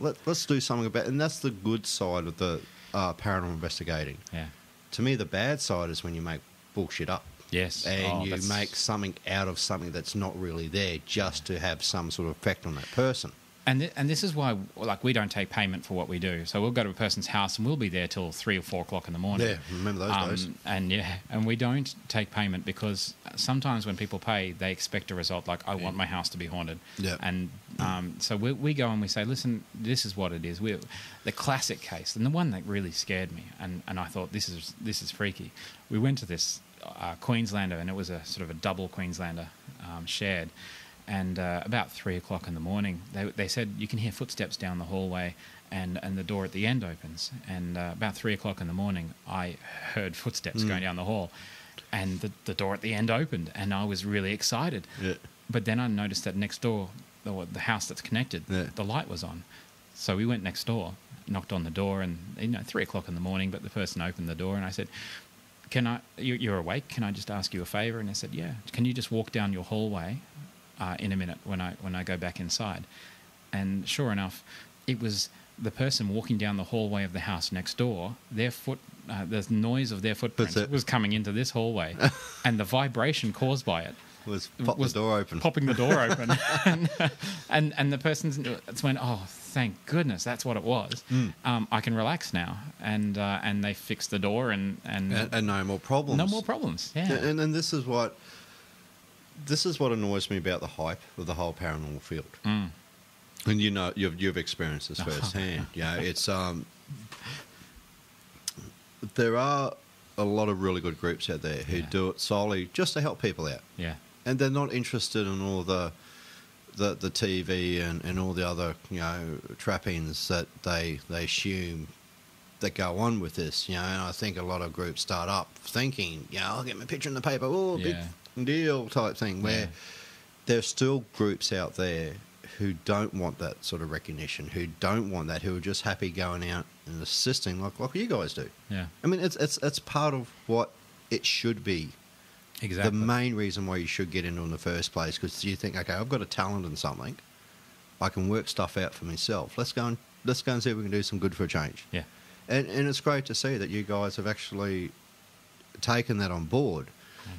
Let's do something about it. And that's the good side of the paranormal investigating. Yeah. To me, the bad side is when you make bullshit up. Yes. And you make something out of something that's not really there just to have some sort of effect on that person. And this is why, like, we don't take payment for what we do. So we'll go to a person's house and we'll be there till 3 or 4 o'clock in the morning. Yeah, remember those days. And we don't take payment because sometimes when people pay, they expect a result like, I want my house to be haunted. Yeah. And so we go and we say, listen, this is what it is. The classic case, and the one that really scared me, and I thought, this is freaky. We went to this Queenslander, and it was a sort of a double Queenslander shared. And about 3 o'clock in the morning, they said you can hear footsteps down the hallway, and the door at the end opens. And about 3 o'clock in the morning, I heard footsteps going down the hall, and the door at the end opened, and I was really excited. Yeah. But then I noticed that next door, the house that's connected, the light was on. So we went next door, knocked on the door, and 3 o'clock in the morning, but the person opened the door, and I said, you're awake? Can I just ask you a favour? And they said, yeah. Can you just walk down your hallway in a minute when I go back inside? And sure enough, it was the person walking down the hallway of the house next door. The noise of their footprints was coming into this hallway, and the vibration caused by it was popping the door open. and the person went, oh, thank goodness, that's what it was. I can relax now. And they fixed the door and no more problems. No more problems. Yeah. And this is what annoys me about the hype of the whole paranormal field. And you've experienced this firsthand. It's there are a lot of really good groups out there who do it solely just to help people out. Yeah. And they're not interested in all the TV and all the other trappings that they assume that go on with this. And I think a lot of groups start up thinking, I'll get my picture in the paper, big deal type thing, where there's still groups out there who don't want that sort of recognition, who don't want that, who are just happy going out and assisting like you guys do. Yeah. I mean, it's part of what it should be. Exactly. The main reason why you should get into it in the first place, because you think, okay, I've got a talent in something, I can work stuff out for myself. Let's go and see if we can do some good for a change. Yeah. And it's great to see that you guys have actually taken that on board.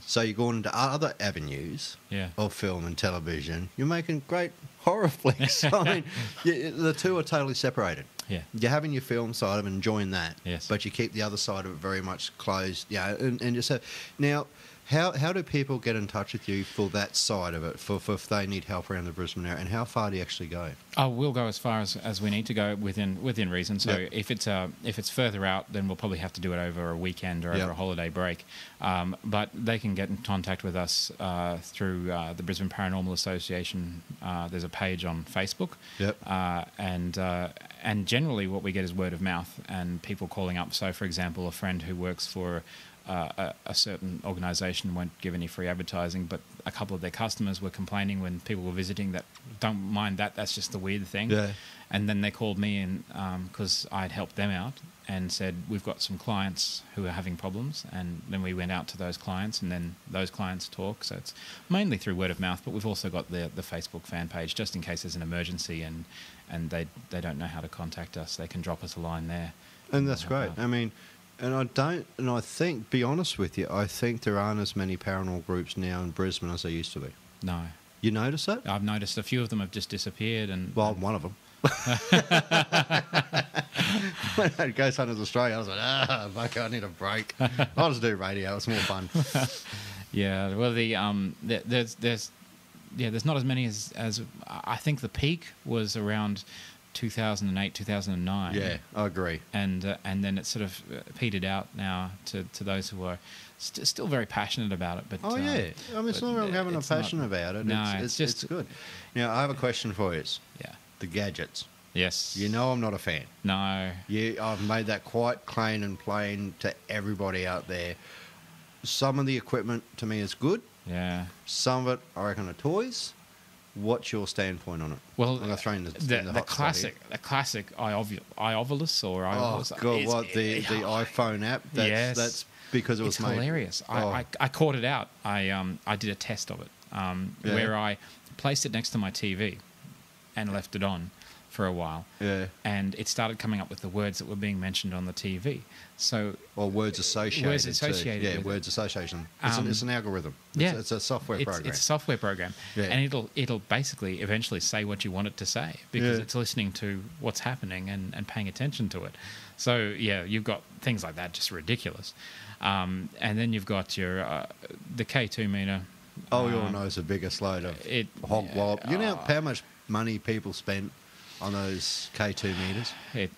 So you're going into other avenues Yeah. of film and television. You're making great horror flicks. I mean, the two are totally separated. Yeah. You're having your film side of it, enjoying that, Yes. but you keep the other side of it very much closed. Yeah, and just have, now, how do people get in touch with you for that side of it, for if they need help around the Brisbane area, and how far do you actually go? Oh, we'll go as far as we need to go within reason. So Yep. if it's further out, then we'll probably have to do it over a weekend or over Yep. a holiday break. But they can get in contact with us through the Brisbane Paranormal Association. There's a page on Facebook. Yep. And generally what we get is word of mouth and people calling up. So, for example, a friend who works for a certain organisation won't give any free advertising, but a couple of their customers were complaining when people were visiting that don't mind that's just the weird thing. Yeah. And then they called me and because I'd helped them out and said, we've got some clients who are having problems, and then we went out to those clients and then those clients talk. So it's mainly through word of mouth, but we've also got the Facebook fan page just in case there's an emergency and they don't know how to contact us. They can drop us a line there. And that's help great. out. I mean, I think, be honest with you, I think there aren't as many paranormal groups now in Brisbane as there used to be. No. You notice that? I've noticed a few of them have just disappeared. Well, one of them. When I go Hunters Australia, I was like, fuck, I need a break. I'll just do radio. It's more fun. Yeah, well, there's not as many as I think the peak was around 2008, 2009. Yeah, I agree. And then it sort of petered out now to those who are still very passionate about it. But Oh, yeah. I mean, it's not wrong having a passion about it. No, it's good. Now, I have a question for you. Yeah. The gadgets. Yes. You know I'm not a fan. No. I've made that quite plain and plain to everybody out there. Some of the equipment, to me, is good. Yeah. Some of it, I reckon, are toys. What's your standpoint on it? Well, I'm going to throw in the the hot classic iOvilus or Oh, iOvilus. God, what, the iPhone app? Yes. That's because it was It's made... hilarious. I caught it out. I did a test of it where I placed it next to my TV and left it on for a while. Yeah. And it started coming up with the words that were being mentioned on the TV. So Or words associated. Words associated Yeah, with words association. It's an algorithm. It's a software program. It's a software program. Yeah. And it'll basically eventually say what you want it to say because Yeah. it's listening to what's happening and paying attention to it. So, yeah, you've got things like that, just ridiculous. And then you've got your the K2 meter. Oh, you all know it's the biggest load of hog wallop. You know how much money people spent on those K2 meters?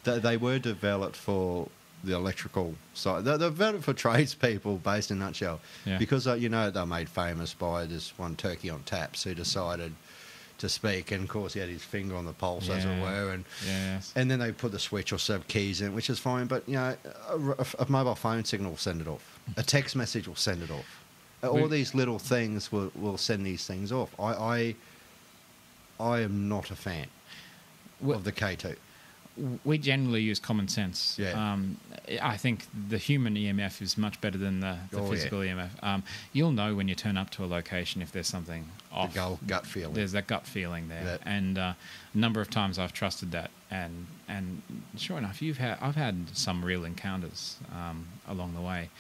They were developed for the electrical side. They're developed for tradespeople, based in a nutshell. Yeah. Because, they're made famous by this one turkey on taps who decided to speak. And, of course, he had his finger on the pulse, as it were. And then they put the switch or sub keys in, which is fine. But, a mobile phone signal will send it off. A text message will send it off. All these little things will send these things off. I am not a fan of the K2. We generally use common sense. Yeah. I think the human EMF is much better than the physical EMF. You'll know when you turn up to a location if there's something off. The gut feeling. There's that gut feeling there. Yeah. And a number of times I've trusted that. And sure enough, I've had some real encounters along the way.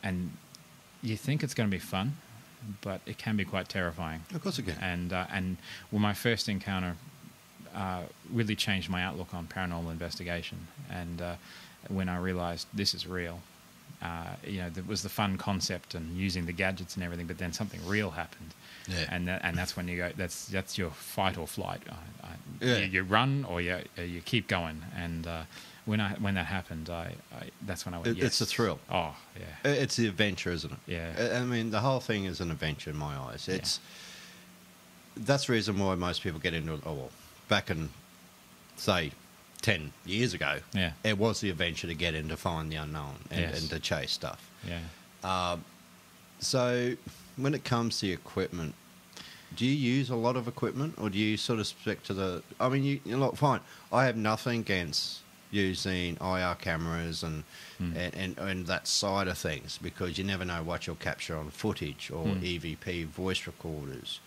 And you think it's going to be fun, but it can be quite terrifying. Of course it can. And well, my first encounter really changed my outlook on paranormal investigation. And when I realised this is real, there was the fun concept and using the gadgets and everything, but then something real happened. Yeah. And that's when you go. That's your fight or flight. You run or you keep going. And when that happened, that's when I went. It's a thrill. Oh yeah. It's the adventure, isn't it? Yeah. I mean, the whole thing is an adventure in my eyes. That's the reason why most people get into it. Oh well, back in say 10 years ago, it was the adventure to get in, to find the unknown and to chase stuff. Yeah. So when it comes to equipment, do you use a lot of equipment, or do you sort of stick to the... I mean, look, fine. I have nothing against using IR cameras and that side of things, because you never know what you'll capture on footage or EVP voice recorders.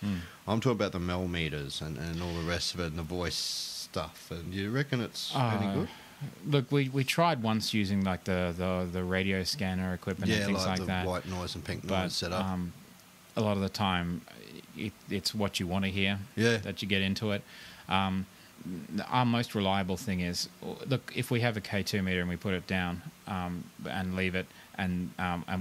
I'm talking about the millimeters and all the rest of it and the voice stuff. And do you reckon it's any good? Look, we tried once using like the radio scanner equipment and things like the that. white noise and pink But noise setup. a lot of the time, it's what you want to hear that you get into it. Our most reliable thing is, look, if we have a K2 meter and we put it down and leave it, and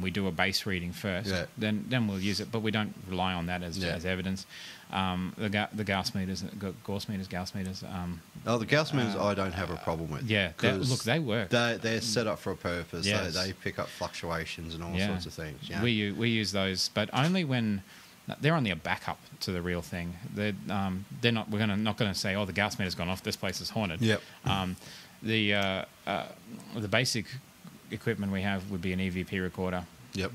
we do a base reading first, then we'll use it, but we don't rely on that as evidence. The Gauss meters, Gauss meters. The Gauss meters I don't have a problem with. Yeah, look, they work. They're set up for a purpose. Yes. They pick up fluctuations and all sorts of things. You know? We use those, but only when they're only a backup to the real thing. They're not. We're not going to say, oh, the Gauss meter's gone off. This place is haunted. Yep. The basic equipment we have would be an EVP recorder. Yep.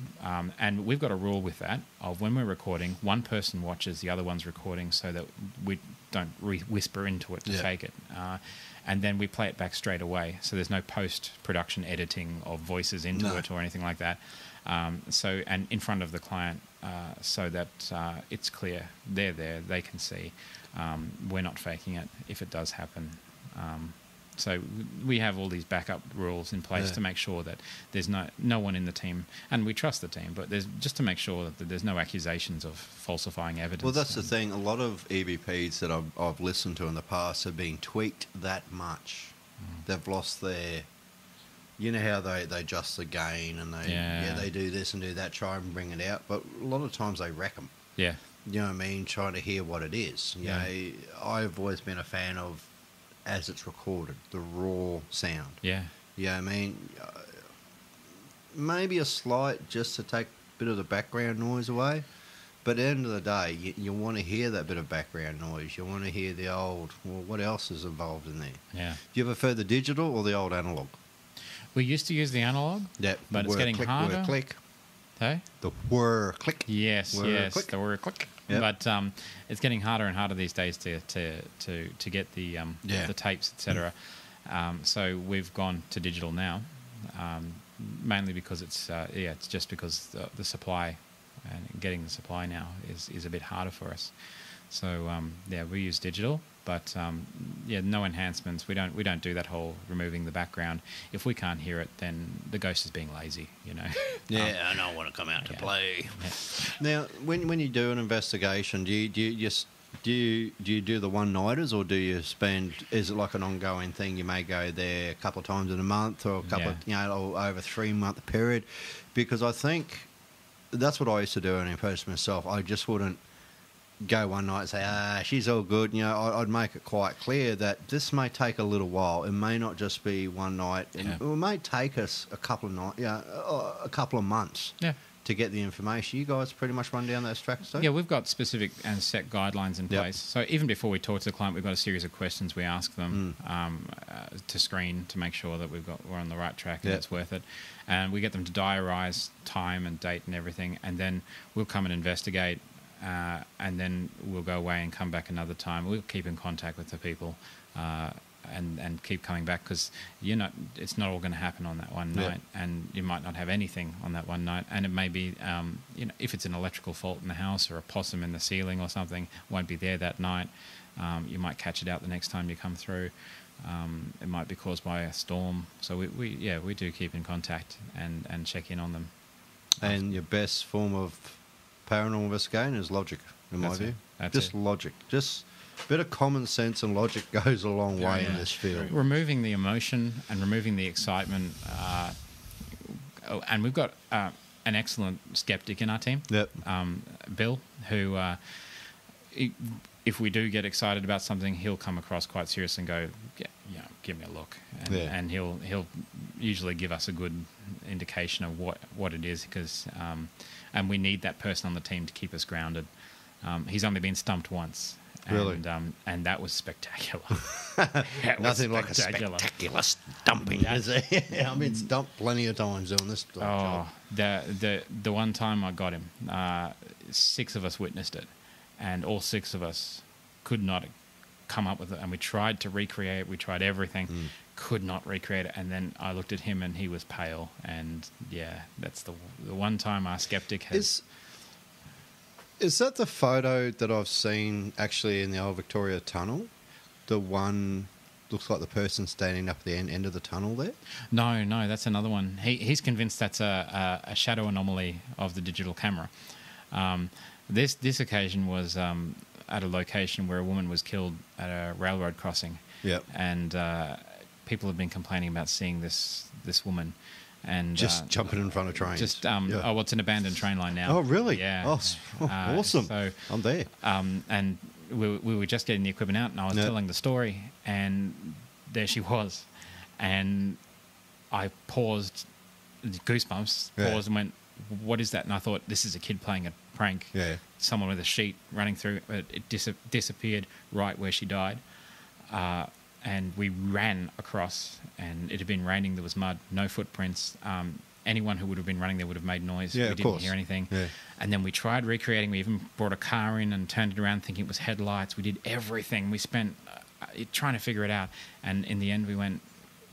And we've got a rule with that of when we're recording, one person watches, the other one's recording, so that we don't whisper into it to take it. And then we play it back straight away, so there's no post-production editing of voices into it or anything like that. And in front of the client, so that it's clear. They're there, they can see. We're not faking it if it does happen. So we have all these backup rules in place to make sure that there's no one in the team, and we trust the team, but there's just to make sure that there's no accusations of falsifying evidence. Well, that's the thing. A lot of EVPs that I've listened to in the past have been tweaked that much. They've lost their... You know how they adjust the gain and they do this and do that, try and bring it out, but a lot of times they wreck them. Yeah. You know what I mean? Trying to hear what it is. You know, I've always been a fan of, as it's recorded, the raw sound. Yeah. You know what I mean? Maybe a slight just to take a bit of the background noise away. But at the end of the day, you want to hear that bit of background noise. You want to hear the old, well, what else is involved in there? Yeah. Do you prefer the digital or the old analog? We used to use the analog. Yep. But it's getting harder. Whir click. Hey? The whir click. Yes, whir click. The whir click. Yep. But it's getting harder and harder these days to get the tapes, etc. So we've gone to digital now, mainly because it's just because the supply and getting the supply now is a bit harder for us. So we use digital, but no enhancements. We don't do that whole removing the background. If we can't hear it, then the ghost is being lazy, you know. I don't want to come out to play. Yeah. Now, when you do an investigation, do you do the one-nighters, or do you spend? Is it like an ongoing thing? You may go there a couple of times in a month, or a couple of, or over a 3-month period, because I think that's what I used to do in person myself. I just wouldn't go one night and say, she's all good. You know, I'd make it quite clear that this may take a little while. It may not just be one night. It may take us a couple of a couple of months to get the information. You guys pretty much run down those tracks too? Yeah, we've got specific and set guidelines in place. So even before we talk to the client, we've got a series of questions we ask them to screen to make sure that we're on the right track and it's worth it. And we get them to diarise time and date and everything, and then we'll come and investigate. And then we'll go away and come back another time. We'll keep in contact with the people and keep coming back, because it's not all going to happen on that one night, and you might not have anything on that one night. And it may be, if it's an electrical fault in the house or a possum in the ceiling or something, won't be there that night. You might catch it out the next time you come through. It might be caused by a storm. So we do keep in contact and check in on them. And your best form of paranormal investigation is logic, in my view. Just logic. Just a bit of common sense and logic goes a long way in this field. Removing the emotion and removing the excitement. And we've got an excellent skeptic in our team, Bill, who, if we do get excited about something, he'll come across quite serious and go, give me a look. And he'll usually give us a good indication of what it is, because... and we need that person on the team to keep us grounded. He's only been stumped once. Really? And that was spectacular. Nothing like a spectacular stumping, is it? I've been stumped plenty of times doing this job. The one time I got him, 6 of us witnessed it, and all 6 of us could not come up with it. And we tried to recreate it. We tried everything. Could not recreate it. And then I looked at him and he was pale. And that's the one time our skeptic has... Is that the photo that I've seen actually in the old Victoria Tunnel? The one looks like the person standing up at the end of the tunnel there? No, that's another one. He's convinced that's a shadow anomaly of the digital camera. This occasion was at a location where a woman was killed at a railroad crossing. Yep. And people have been complaining about seeing this woman. And just jumping in front of trains. Oh, well, it's an abandoned train line now. Oh, really? Yeah. Oh, awesome. So I'm there. And we were just getting the equipment out, and I was telling the story, and there she was. And I paused, goosebumps, paused and went, what is that? And I thought, this is a kid playing a prank. Yeah. Someone with a sheet running through. It disappeared right where she died. And we ran across, and it had been raining. There was mud, no footprints. Anyone who would have been running there would have made noise. Yeah, we of didn't course. hear anything. Yeah. And then we tried recreating. We even brought a car in and turned it around thinking it was headlights. We did everything. We spent trying to figure it out. And in the end,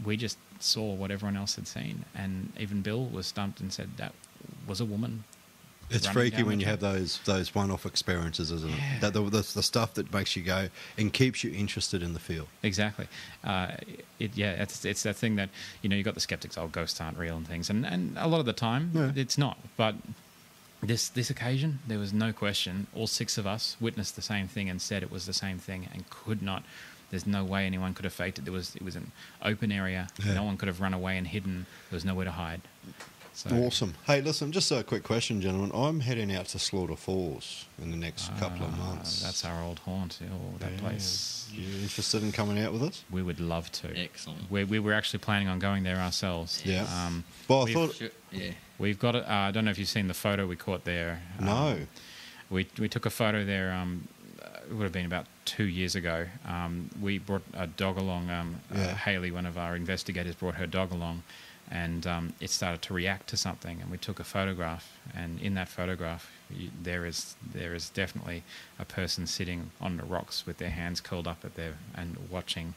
we just saw what everyone else had seen. And even Bill was stumped and said that was a woman. It's running freaky down when the you have track. those one-off experiences, isn't Yeah. it? That's the stuff that makes you go and keeps you interested in the field. Exactly. It's that thing that, you got the skeptics, ghosts aren't real and things. And a lot of the time, it's not. But this occasion, there was no question. All 6 of us witnessed the same thing and said it was the same thing and could not. There's no way anyone could have faked it. It was an open area. Yeah. No one could have run away and hidden. There was nowhere to hide. So, Awesome. Hey, listen, just a quick question, gentlemen. I'm heading out to Slaughter Falls in the next couple of months. That's our old haunt. Oh, that place. You interested in coming out with us? We would love to. Excellent. We were actually planning on going there ourselves. Yeah. Well, I we've- thought... Sure, yeah. We've got it. I don't know if you've seen the photo we caught there. No. We took a photo there. It would have been about 2 years ago. We brought a dog along. Haley, one of our investigators, brought her dog along, and it started to react to something. And we took a photograph. And in that photograph, there is definitely a person sitting on the rocks with their hands curled up at their and watching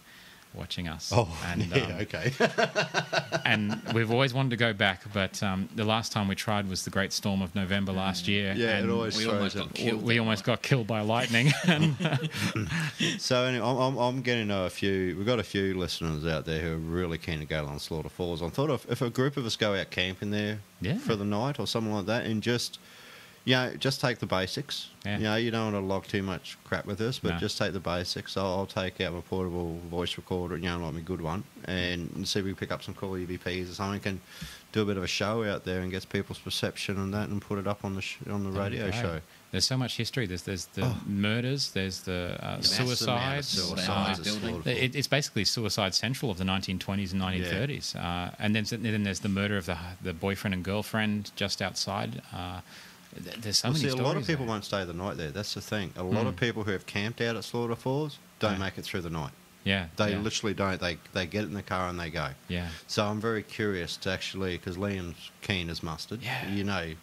us. Oh, and, yeah, okay. and we've always wanted to go back, but the last time we tried was the Great Storm of November last year. Yeah, and it always We throws almost it. got killed. we almost got killed by lightning. And, So anyway, I'm getting a few. We've got a few listeners out there who are really keen to go on Slaughter Falls. I thought if a group of us go out camping there Yeah. for the night or something like that, and just take the basics. Yeah. You don't want to log too much crap with us, but No. just take the basics. I'll take out my portable voice recorder, like my good one, and see if we can pick up some cool EVPs or something. Can do a bit of a show out there and get people's perception and that, and put it up on the radio Great. show. There's so much history. There's the murders. There's the suicides. Suicides. building. It's basically Suicide Central of the 1920s and 1930s. And then there's the murder of the boyfriend and girlfriend just outside. There's so many See, a stories. lot of people there. won't stay the night there. That's the thing. A lot of people who have camped out at Slaughter Falls don't No. make it through the night. Yeah. They yeah, literally don't. They get in the car and they go. Yeah. So I'm very curious to actually, because Liam's keen as mustard. Yeah. Your mate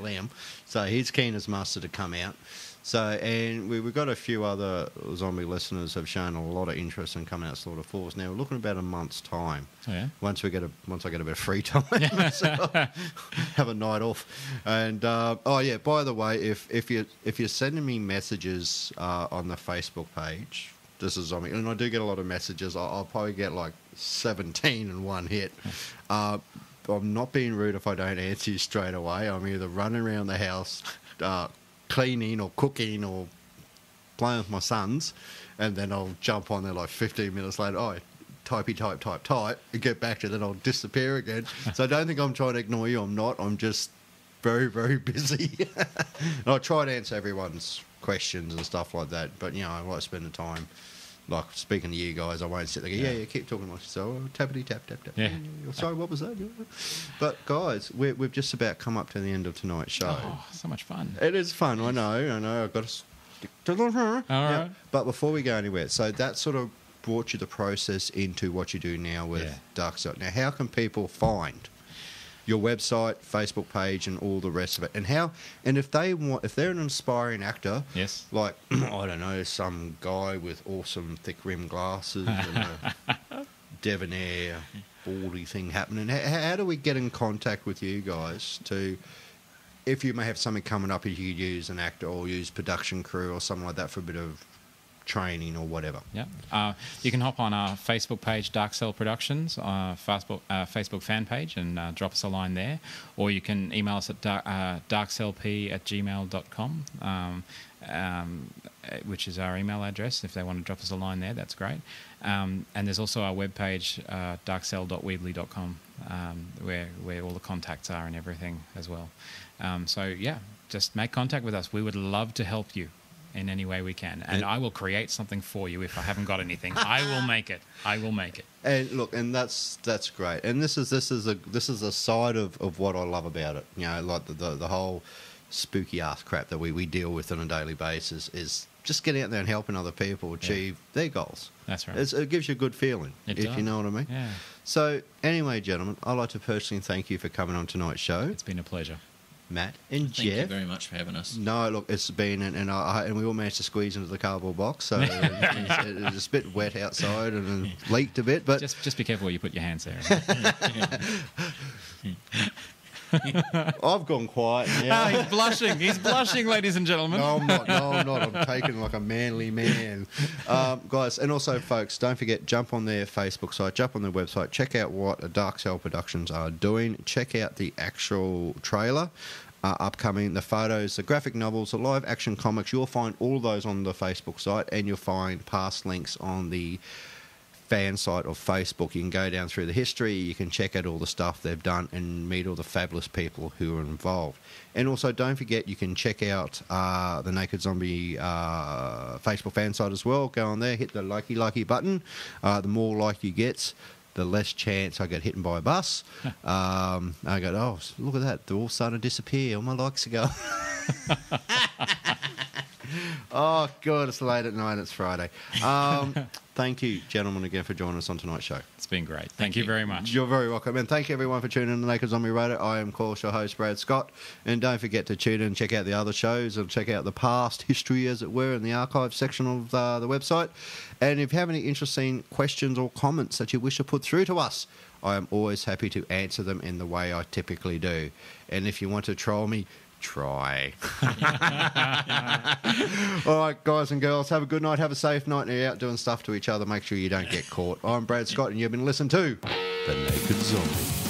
Liam. So he's keen as mustard to come out. So, and we've got a few other zombie listeners have shown a lot of interest in coming out to Slaughter Falls. Now we're looking about a month's time. Oh yeah. Once I get a bit of free time, so have a night off. And by the way, if you're sending me messages on the Facebook page, this is zombie, and I do get a lot of messages. I'll probably get like 17 in one hit. I'm not being rude if I don't answer you straight away. I'm either running around the house, cleaning or cooking or playing with my sons, and then I'll jump on there like 15 minutes later. Type, and get back to it, then I'll disappear again. So I don't think I'm trying to ignore you. I'm not. I'm just very, very busy. And I try to answer everyone's questions and stuff like that, but I like to spend the time. Like speaking to you guys, I won't sit there. Yeah, keep talking amongst yourself. Tappity tap. Yeah. Sorry, what was that? But guys, we've just about come up to the end of tonight's show. Oh, so much fun. It is fun. I know. I've got to stick to the. All right. But before we go anywhere, so that sort of brought you the process into what you do now with Dark Side. Now, how can people find your website, Facebook page, and all the rest of it? And if they're an aspiring actor, Yes. like I don't know, some guy with awesome thick rimmed glasses and a debonair baldy thing happening, how do we get in contact with you guys to? If you may have something coming up, if you could use an actor or use production crew or something like that for a bit of training or whatever. Yeah. You can hop on our Facebook page, Dark Cell Productions, Facebook fan page, and drop us a line there. Or you can email us at darkcellp@gmail.com, which is our email address. If they want to drop us a line there, that's great. And there's also our webpage, darkcell.weebly.com, where all the contacts are and everything as well. So, yeah, just make contact with us. We would love to help you in any way we can. And I will create something for you if I haven't got anything. I will make it. I will make it. And look, and that's great. And this is a side of what I love about it. You know, like the whole spooky ass crap that we deal with on a daily basis is just getting out there and helping other people achieve their goals. That's right. It gives you a good feeling, if you know what I mean. Yeah. So anyway, gentlemen, I'd like to personally thank you for coming on tonight's show. It's been a pleasure. Matt and Jeff. Thank you very much for having us. No, look, it's been, and we all managed to squeeze into the cardboard box, so it's a bit wet outside and leaked a bit, but just be careful where you put your hands there. I've gone quiet now. He's blushing. He's blushing, ladies and gentlemen. No, I'm not. I'm taken like a manly man. Guys, and also, folks, don't forget, jump on their Facebook site, jump on their website, check out what Dark Cell Productions are doing, check out the actual trailer, upcoming, the photos, the graphic novels, the live action comics. You'll find all those on the Facebook site, and you'll find past links on the fan site of Facebook. You can go down through the history, you can check out all the stuff they've done and meet all the fabulous people who are involved. And also, don't forget, you can check out the Naked Zombie Facebook fan site as well. Go on there, hit the likey button. The more like you get, the less chance I get hit by a bus. I go, oh, look at that, they're all starting to disappear, all my likes are going. Oh, God, it's late at night, it's Friday. Thank you, gentlemen, again for joining us on tonight's show. It's been great. Thank you very much. You're very welcome. And thank you, everyone, for tuning in to Naked Zombie Radio. I am, of course, your host, Brad Scott. And don't forget to tune in and check out the other shows and check out the past history, as it were, in the archive section of the website. And if you have any interesting questions or comments that you wish to put through to us, I am always happy to answer them in the way I typically do. And if you want to troll me, try. All right, guys and girls, have a good night, have a safe night, and you're out doing stuff to each other. Make sure you don't get caught. I'm Brad Scott, and you've been listening to The Naked Zombie.